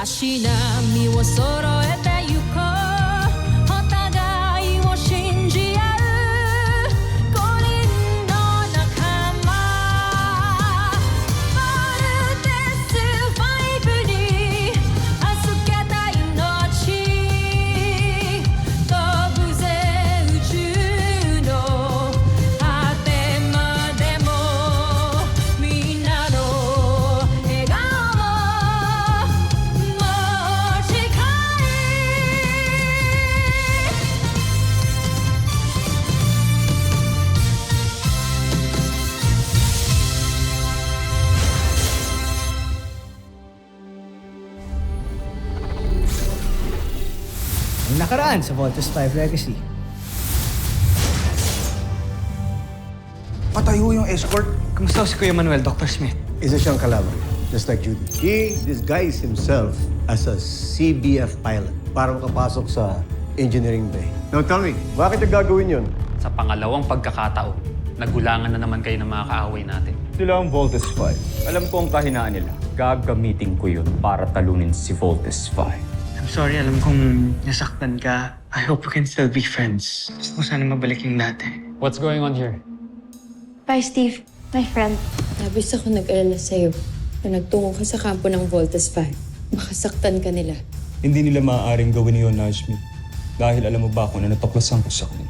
しな身を揃えてゆこうお互いを信じ合う5人の仲間バルテス5に預けた命飛ぶぜ宇宙の果てまでもみんなの笑顔持ち帰Ang nakaraan sa Voltes 5 Legacy. Patay ho yung escort. Kumusta si Kuya Manuel, Dr. Smith? Isa siyang kalaban, just like Judy. He disguised himself as a CBF pilot para makapasok sa engineering bay. Now tell me, bakit niya gagawin yun? Sa pangalawang pagkakataon, nagulangan na naman kayo ng mga kaaway natin. Sila ang Voltes 5. Alam ko ang kahinaan nila. Gagamitin ko yun para talunin si Voltes 5. I'm sorry, alam kong nasaktan ka. I hope we can still be friends. Gusto ko sana mabalik yung dati. What's going on here? Bye, Steve. My friend. Labis ako nag-alala sa'yo na nagtungo ka sa kampo ng Voltes 5. Makasaktan ka nila. Hindi nila maaaring gawin yun, Najmi. Dahil alam mo ba kung ano natuklasan ko sa kanila?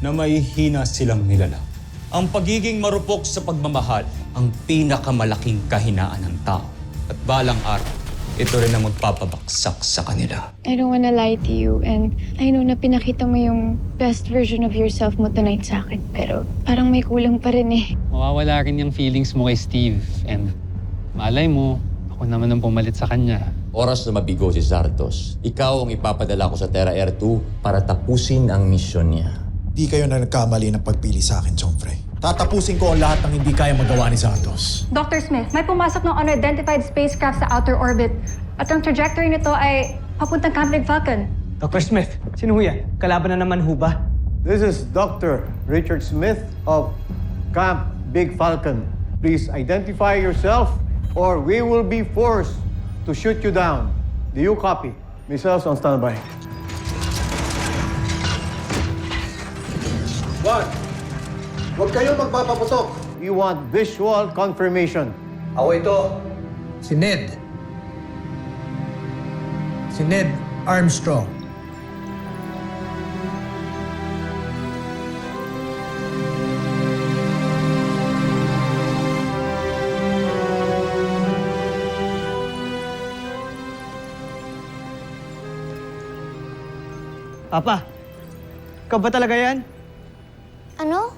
Na may hina silang nilalang. Ang pagiging marupok sa pagmamahal ang pinakamalaking kahinaan ng tao. At balang araw, ito rin ang magpapabaksak sa kanila. I don't wanna lie to you and I know na pinakita mo yung best version of yourself mo tonight sa akin. Pero parang may kulang pa rin eh. Mawawala rin yung feelings mo kay Steve. And malay mo, ako naman ang pumalit sa kanya. Oras na mabigo si Zardos. Ikaw ang ipapadala ko sa Terra Air 2 para tapusin ang misyon niya. Di kayo na nagkamali ng pagpili sa akin, Chomfrey. Tatapusin ko ang lahat ng hindi kaya magawa ni Zardos. Dr. Smith, may pumasok ng unidentified spacecraft sa outer orbit at ang trajectory nito ay papuntang Camp Big Falcon. Dr. Smith, sino ho yan? Kalaban na naman ho ba? This is Dr. Richard Smith of Camp Big Falcon. Please identify yourself or we will be forced to shoot you down. Do you copy? Missiles on standby. One. Huwag kayong magpapaputok. We want visual confirmation. Ako ito. Si Ned. Si Ned Armstrong. Papa, ikaw ba talaga yan? Ano?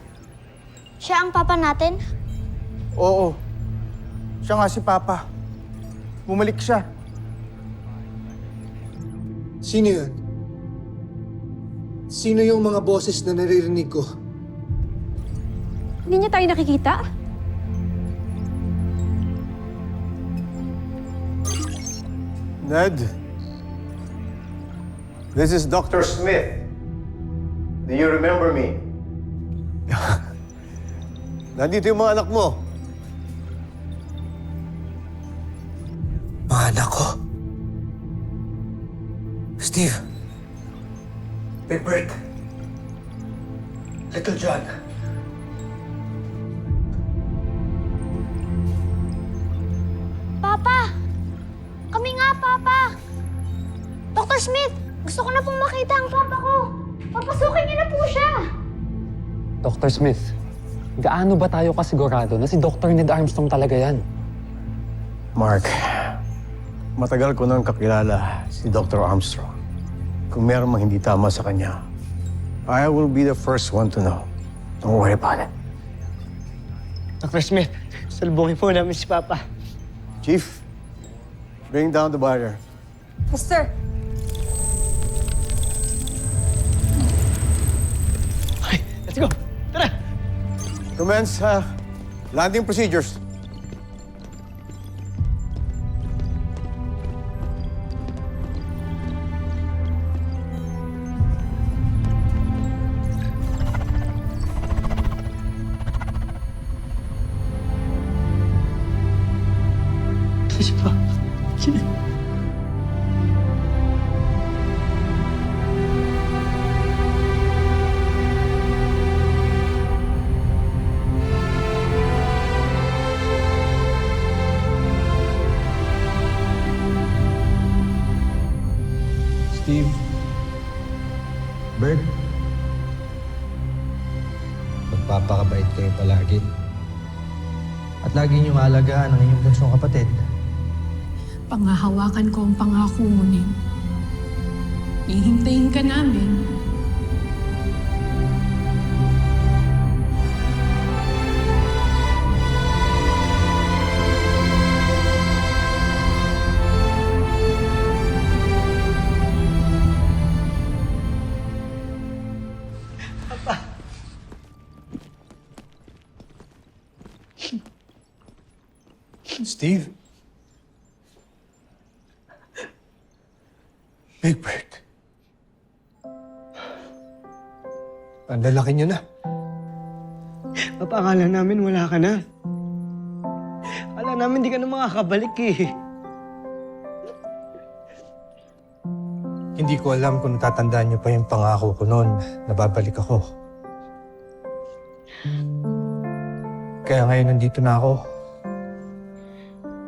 Siya ang papa natin? Oo. Siya nga si Papa. Bumalik siya. Sino yun? Sino yung mga boses na naririnig ko? Hindi niya tayo nakikita? Ned? This is Dr. Smith. Do you remember me? Nandito yung mga anak mo. Mga anak ko. Steve. Big Bird. Little John. Papa! Kami nga, Papa! Dr. Smith, gusto ko na pong makita ang papa ko. Papasukin niyo na po siya. Dr. Smith, gaano ba tayo kasigurado na si Dr. Ned Armstrong talaga yan? Mark, matagal ko nang kakilala si Dr. Armstrong. Kung meron mang hindi tama sa kanya, I will be the first one to know. Don't worry about it. Dr. Smith, salubungin po namin si Papa. Chief, bring down the barrier. Yes, sir. Okay, let's go. Tara! Commence landing procedures. Si Papa. Steve. Bert. Magpapakabait kayo palagi. At lagi niyong alagaan ang inyong bunsong kapatid. Pangahawakan ko ang pangako mo, Ning. Hihintayin ka namin. Steve? Big Bird. Ang lalaki niyo na. Papa, akala namin wala ka na. Akala namin di ka na makakabalik eh. Hindi ko alam kung natatandaan niyo pa yung pangako ko noon na babalik ako. Kaya ngayon nandito na ako.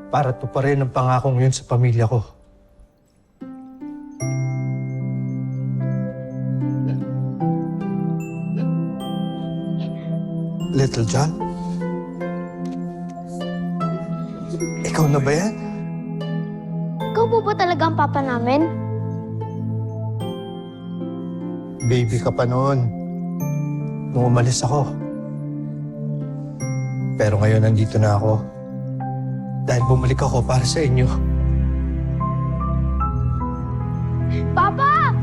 Para tuparin ang pangakong yun sa pamilya ko. Little John? Ikaw na ba yan? Ikaw po ba talaga ang papa namin? Baby ka pa noon. Nung umalis ako. Pero ngayon nandito na ako. Dahil bumalik ako para sa inyo. Papa!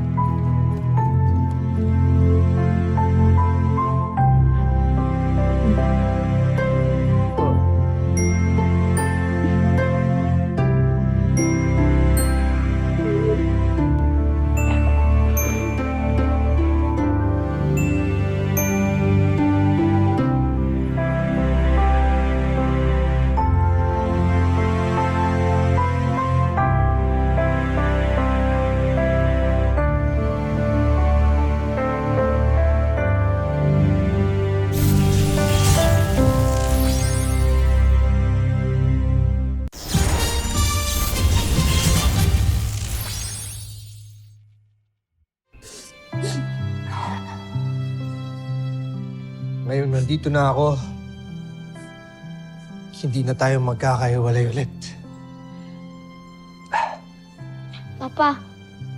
Ngayon nandito na ako. Hindi na tayo magkakahiwalay ulit. Papa,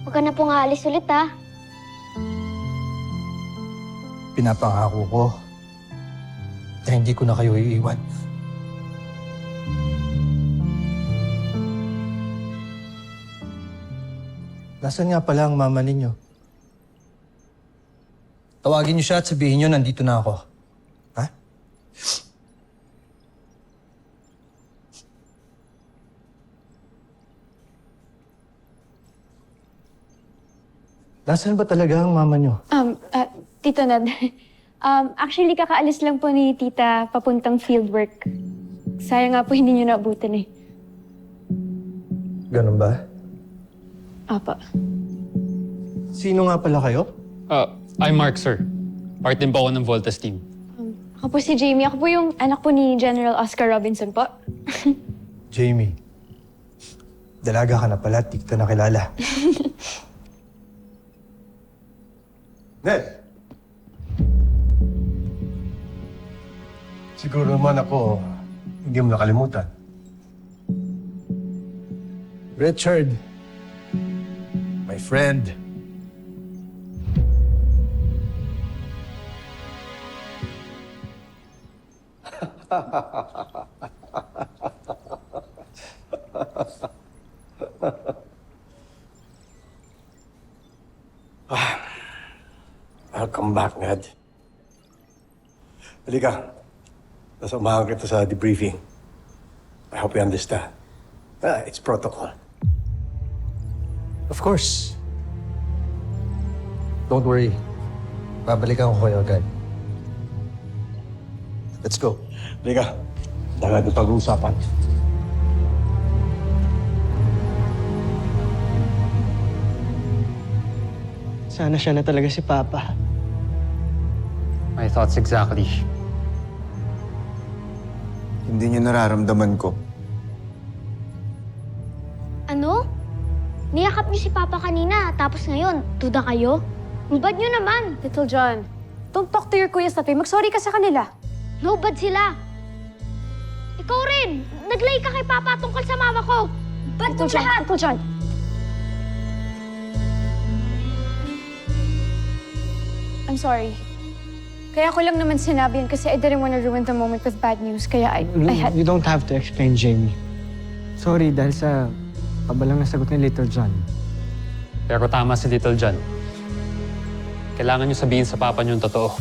huwag ka na pong aalis ulit, ha? Pinapangako ko na hindi ko na kayo iiwan. Nasaan nga pala ang mama ninyo? Tawagin niyo siya at sabihin niyo nandito na ako. Ha? Nasaan ba talaga ang mama niyo? Tito Ned, actually kakaalis lang po ni Tita papuntang fieldwork. Sayang nga po hindi niyo naabutan eh. Ganun ba? Apa. Sino nga pala kayo? I'm Mark, sir. Part din po ako ng Voltas team. Ako po si Jamie. Ako po yung anak po ni General Oscar Robinson po. Jamie. Dalaga ka na pala, di kita nakilala. Ned! Siguro naman ako, hindi mo nakalimutan. Richard. My friend. Welcome back, Ned. Halika. Nasamahan kita sa debriefing. I hope you understand. It's protocol. Of course. Don't worry. Babalikan ko kayo agad. Let's go. Halika. Dagat ng pag-uusapan. Sana siya na talaga si Papa. My thoughts exactly. Hindi niyo nararamdaman ko. Ano? Niyakap niyo si Papa kanina, tapos ngayon, duda kayo? Ang bad niyo naman. Little John, don't talk to your kuyas that way. Mag-sorry ka sa kanila. No bad sila. Ikaw rin, naglay ka kay Papa tungkol sa mama ko. Bad Little mong John, lahat. Little John. I'm sorry. Kaya ko lang naman sinabi yan kasi I didn't want to ruin the moment with bad news. Kaya I had... You don't have to explain, Jamie. Sorry dahil sa pabalang nasagot ni Little John. Pero tama si Little John. Kailangan niyo sabihin sa papa niyo yung totoo.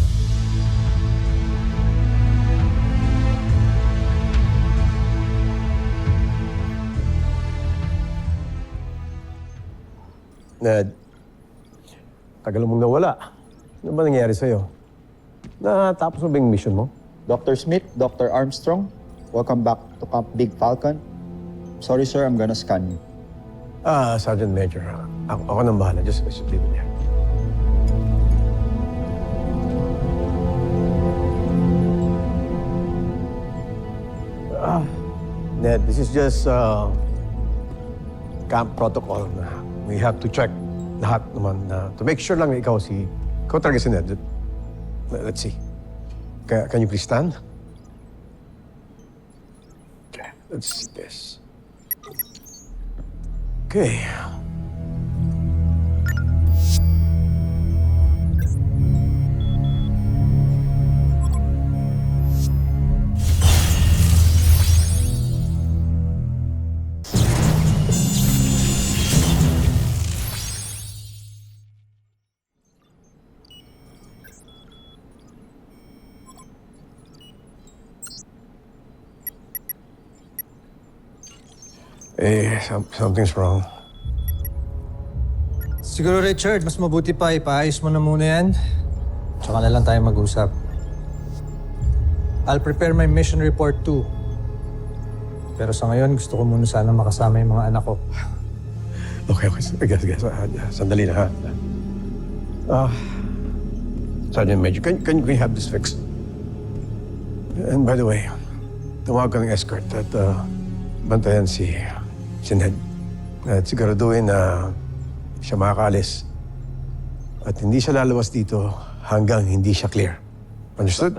Ned, tagal mong nawala. Ano ba nangyari sa'yo? Natapos mo ba yung mission mo? Dr. Smith, Dr. Armstrong, welcome back to Camp Big Falcon. Sorry sir, I'm gonna scan you. Sergeant Major. Ako nang bahala. Just leave it here. Ned, this is just camp protocol na we have to check lahat naman to make sure lang na ikaw talaga si Ned. Let's see. Can you please stand? Okay, let's see this. Okay. Something's wrong. Siguro Richard, mas mabuti pa ipaayos mo na muna yan. Tsaka na lang tayo mag-usap. I'll prepare my mission report too. Pero sa ngayon, gusto ko muna sana makasama yung mga anak ko. Okay. Guys. Sandali na, ha? Sergeant Major, can we have this fixed? And by the way, tumawag ka ng escort at bantayan si Ned. At siguraduhin na siya makakaalis. At hindi siya lalabas dito hanggang hindi siya clear. Understood?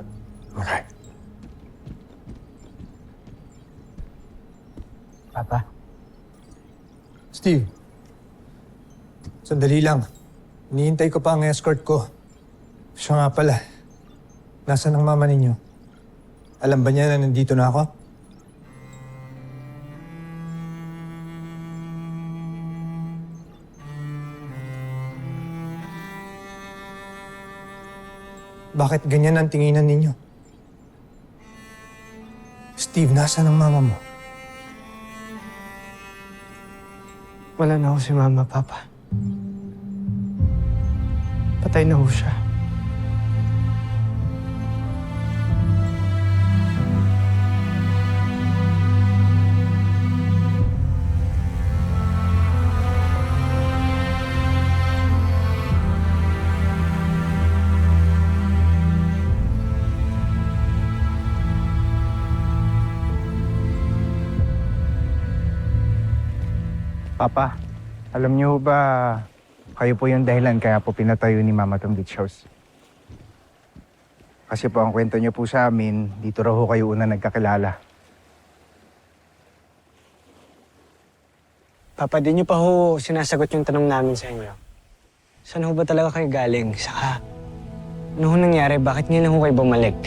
Okay. Papa? Steve, sandali lang. Hinihintay ko pa ang escort ko. Siya nga pala. Nasaan ang mama ninyo? Alam ba niya na nandito na ako? Bakit ganyan ang tinginan ninyo? Steve, nasaan ang mama mo? Wala na ako si Mama, Papa. Patay na ho siya. Papa, alam niyo ba kayo po yung dahilan kaya po pinatayo ni Mama tong beach house? Kasi po ang kwento niyo po sa amin, dito raw ho kayo una nagkakilala. Papa, di niyo pa ho sinasagot yung tanong namin sa inyo. Saan ho ba talaga kayo galing? Saka, ano ho nangyari? Bakit ngayon ho kayo bumalik?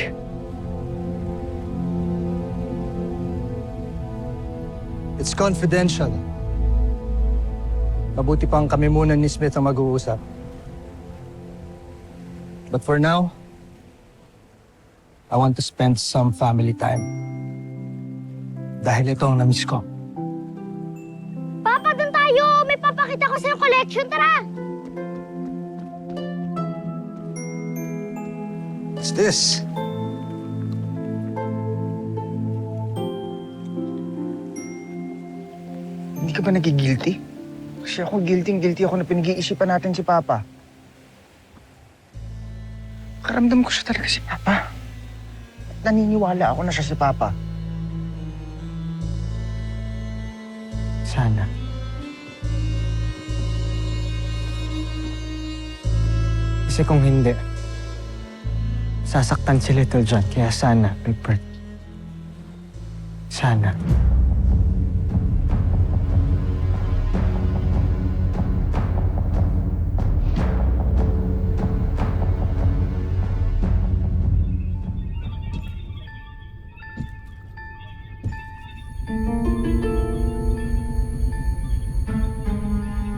It's confidential. Mabuti pang kami muna ni Smith ang mag-uusap. But for now, I want to spend some family time. Dahil ito ang na-miss ko. Papa, doon tayo! May papakita ko sa yung collection. Tara! What's this? Hindi ka ba nagigilty? Kasi ako guilty ako na pinag-iisipan natin si Papa. Karamdam ko siya talaga si Papa. At naniniwala ako na siya si Papa. Sana. Kasi kung hindi, sasaktan si Little John. Kaya sana, Rupert. Sana.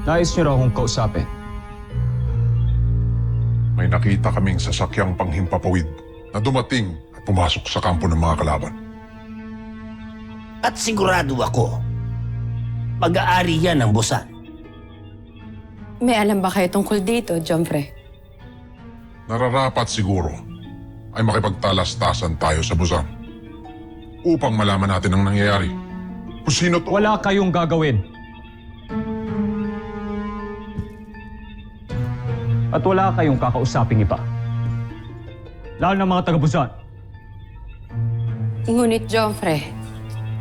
Nais niyo raw akong kausapin. May nakita kaming sasakyang panghimpapawid na dumating at pumasok sa kampo ng mga kalaban. At sigurado ako, mag-aari yan ng Busan. May alam ba kayo tungkol dito, Jomfre? Nararapat siguro ay makipagtalastasan tayo sa Busan upang malaman natin ang nangyayari. Kung sino to... Wala kayong gagawin. At wala kayong kakausaping iba. Lalo ng mga taga-Busan. Ngunit, Jomfre,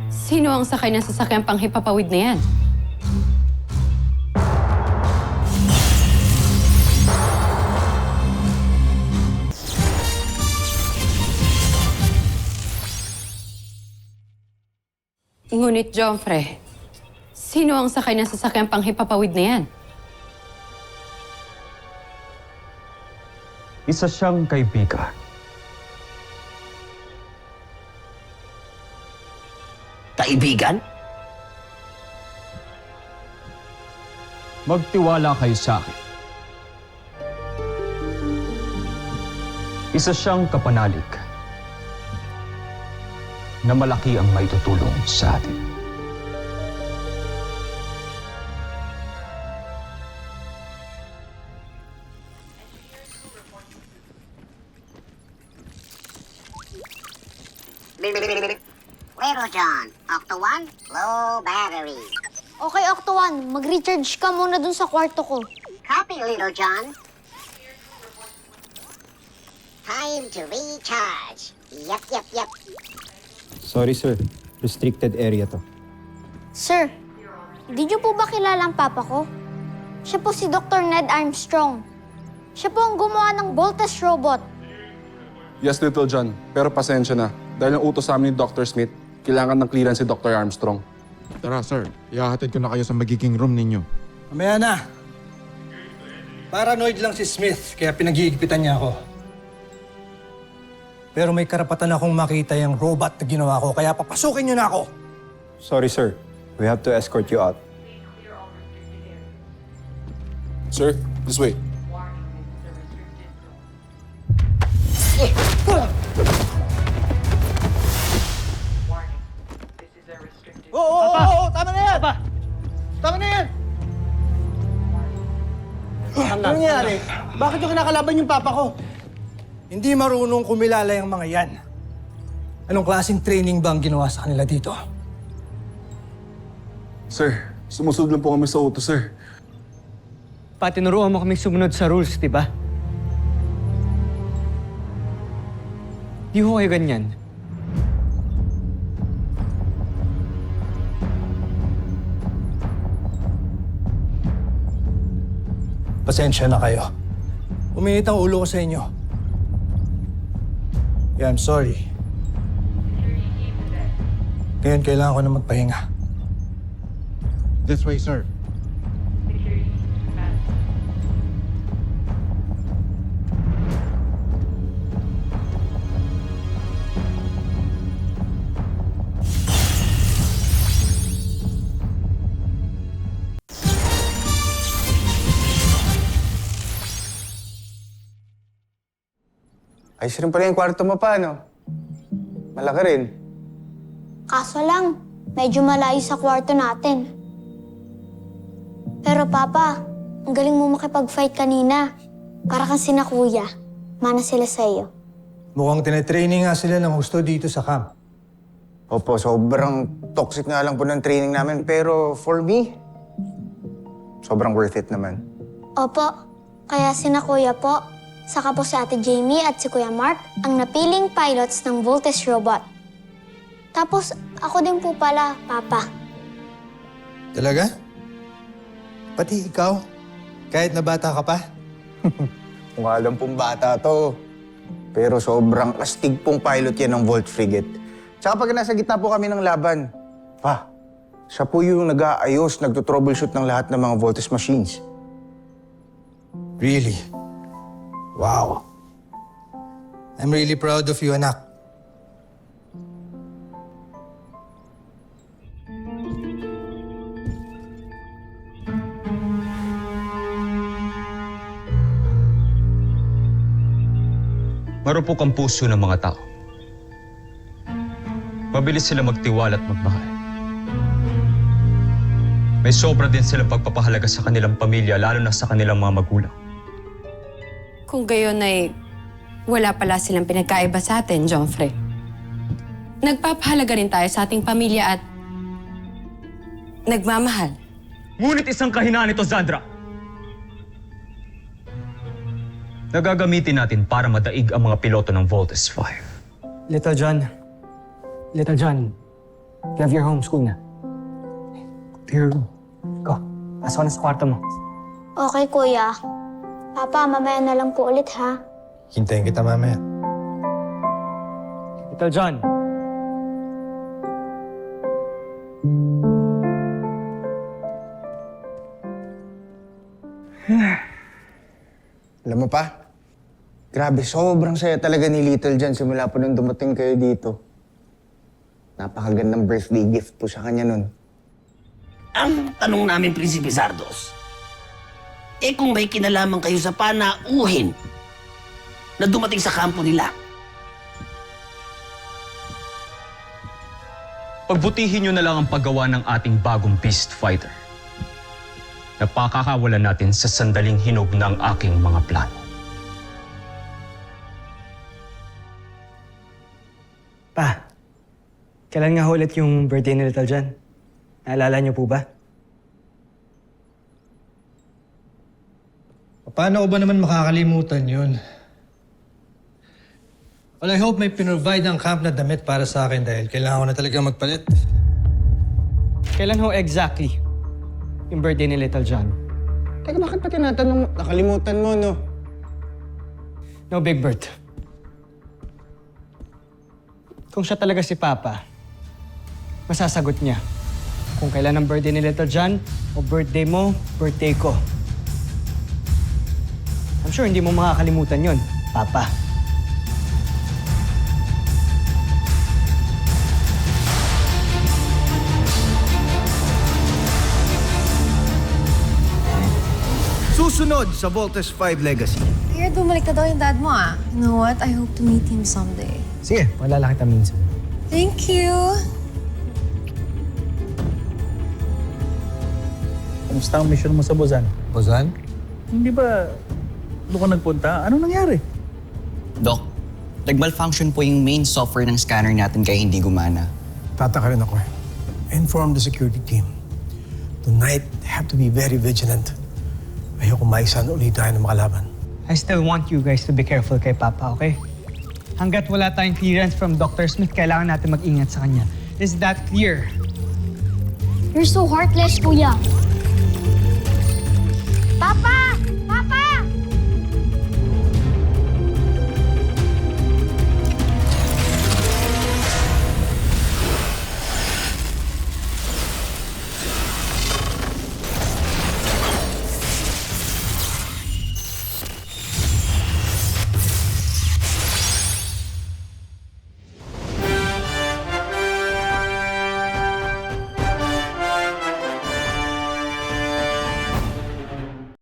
sino ang sakay ng sasakyang panghipapawid na yan? Ngunit, Jomfre, sino ang sakay ng sasakyang panghipapawid na yan? Isa siyang kaibigan. Kaibigan? Magtiwala kayo sa akin. Isa siyang kapanalig na malaki ang maitutulong sa atin. Little John, Octo 1, low battery. Okay, Octo 1, mag-recharge ka muna dun sa kwarto ko. Copy, Little John. Time to recharge. Yep. Sorry, sir. Restricted area to. Sir, di niyo po ba kilala ang papa ko? Siya po si Dr. Ned Armstrong. Siya po ang gumawa ng Voltes robot. Yes, Little John. Pero pasensya na. Dahil ang utos sa amin ni Dr. Smith, kailangan ng clearance si Dr. Armstrong. Tara, sir. Ihahatid ko na kayo sa magiging room ninyo. Mamaya na. Paranoid lang si Smith, kaya pinag-iigpitan niya ako. Pero may karapatan akong makita yung robot na ginawa ko, kaya papasukin niyo na ako. Sorry, sir. We have to escort you out. Sir, this way. Oo, tama na yan! Papa! Tama na yan! Ano nangyari? Bakit yung kinakalaban yung papa ko? Hindi marunong kumilala yung mga yan. Anong klaseng training ba ang ginawa sa kanila dito? Sir, sumusunod lang po kami sa utos, sir. Patinuruan mo kami sumunod sa rules, di ba? Di ho kayo ganyan. Pasensya na kayo. Uminit ang ulo ko sa inyo. Yeah, I'm sorry. Ngayon kailangan ko na magpahinga. This way, sir. Ayos rin pala yung kwarto mo pa, no? Malaki rin. Kaso lang, medyo malayo sa kwarto natin. Pero Papa, ang galing mo makipag-fight kanina. Para kang sina Kuya. Mana sila sa iyo. Mukhang tinetraining nga sila ng gusto dito sa camp. Opo, sobrang toxic nga lang po ng training namin. Pero for me, sobrang worth it naman. Opo, kaya sina Kuya po, saka po si Ate Jamie at si Kuya Mark ang napiling pilots ng Voltes robot. Tapos ako din po pala, Papa. Talaga? Pati ikaw? Kahit na bata ka pa? Kung alam pong bata to. Pero sobrang astig pong pilot yan ng Volt Frigate. Tsaka pag nasa gitna po kami ng laban, pa, siya po yung nag-aayos, nagto-troubleshoot ng lahat ng mga Voltes machines. Really? Wow. I'm really proud of you, anak. Marupok ang puso ng mga tao. Mabilis sila magtiwala at magmahal. May sobra din silang pagpapahalaga sa kanilang pamilya, lalo na sa kanilang mga magulang. Kung gayon ay wala pala silang pinagkaiba sa atin, Joffrey. Nagpapahalaga rin tayo sa ating pamilya at nagmamahal. Ngunit isang kahinaan ito, Zandra. Nagagamitin natin para madaig ang mga piloto ng Voltes 5. Little John, you have your homeschool na. To your room. Go, pasok ka na sa kwarto mo. Okay, kuya. Papa, mamaya na lang po ulit, ha? Hintayin kita mamaya. Little John. Alam mo pa, grabe, sobrang saya talaga ni Little John simula po nung dumating kayo dito. Napakagandang birthday gift po sa kanya nun. Ang tanong namin, Prinsipe Zardos, kung may kinalaman kayo sa panauhin na dumating sa kampo nila, Pagbutihin nyo na lang ang paggawa ng ating bagong beast fighter. Napakakawalan natin sa sandaling hinog ng aking mga plano. Pa, kailan nga ulit yung birthday ni Little John? Naalala niyo po ba? Paano ko ba naman makakalimutan yun? Well, I hope may pinrovide ang camp na damit para sa akin dahil kailangan ko na talaga magpalit. Kailan ho exactly yung birthday ni Little John? Teka, bakit pa tinatanong? Nakalimutan mo, no? No, Big Bird. Kung siya talaga si Papa, masasagot niya kung kailan ang birthday ni Little John o birthday mo, birthday ko. I'm sure hindi mo makakalimutan yun, Papa. Susunod sa Voltes 5 Legacy. Here, bumalik na daw yung dad mo ah. You know what? I hope to meet him someday. Sige, wala kita minsan. Thank you. Kamusta ang mission mo sa Busan? Busan? Hindi ba doon ka nagpunta? Anong nangyari? Doc, nag-malfunction po yung main software ng scanner natin kaya hindi gumana. Tataka rin ako eh. Inform the security team. Tonight, have to be very vigilant. Ayoko maisan ulit tayo ng makalaban. I still want you guys to be careful kay Papa, okay? Hanggat wala tayong clearance from Dr. Smith, kailangan natin mag-ingat sa kanya. Is that clear? You're so heartless, kuya. Papa!